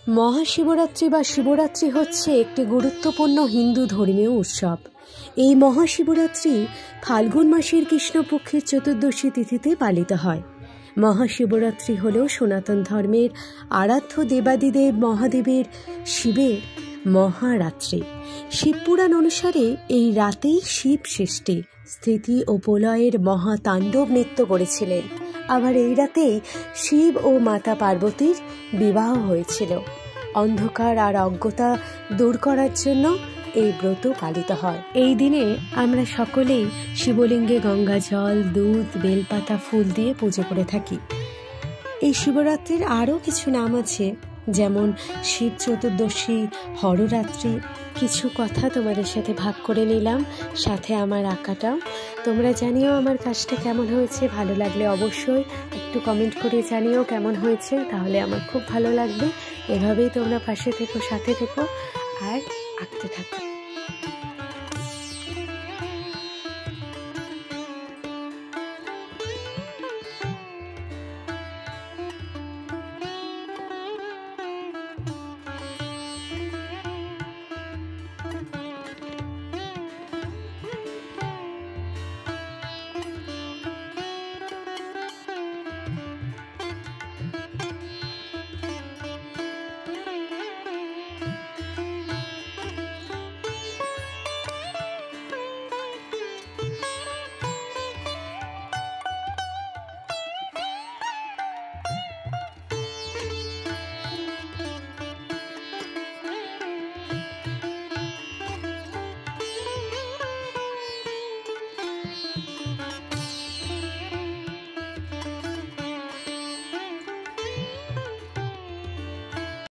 মহাশিবরাত্রি বা শিবরাত্রি হচ্ছে একটি গুরুত্বপূর্ণ হিন্দু ধর্মীয় উৎসব। এই মহাশিবরাত্রি ফাল্গুন মাসের কৃষ্ণপক্ষের চতুর্দশী তিথিতে পালিত হয়। মহাশিবরাত্রি হল সনাতন ধর্মের আরাধ্য দেবাদিদেব মহাদেবের শিবের মহারাত্রি। শিবপুরাণ অনুসারে এই রাতেই শিব সৃষ্টি, স্থিতি ও প্রলয়ের মহাতাণ্ডব নৃত্য করেছিলেন। আবার এই রাতেই শিব ও মাতা পার্বতীর বিবাহ হয়েছিল। অন্ধকার আর অজ্ঞতা দূর করার জন্য এই ব্রত পালিত হয়। এই দিনে আমরা সকলেই শিবলিঙ্গে গঙ্গা জল, দুধ, বেলপাতা, ফুল দিয়ে পুজো করে থাকি। এই শিবরাত্রির আরও কিছু নাম আছে, যেমন শিব চতুর্দশী, হররাত্রি। কিছু কথা তোমাদের সাথে ভাগ করে নিলাম, সাথে আমার আঁকাটাও। তোমরা জানিও আমার কাজটা কেমন হয়েছে। ভালো লাগলে অবশ্যই একটু কমেন্ট করে জানিও কেমন হয়েছে, তাহলে আমার খুব ভালো লাগবে। এভাবেই তোমরা পাশে থেকো, সাথে থেকো আর আঁকতে থাকো।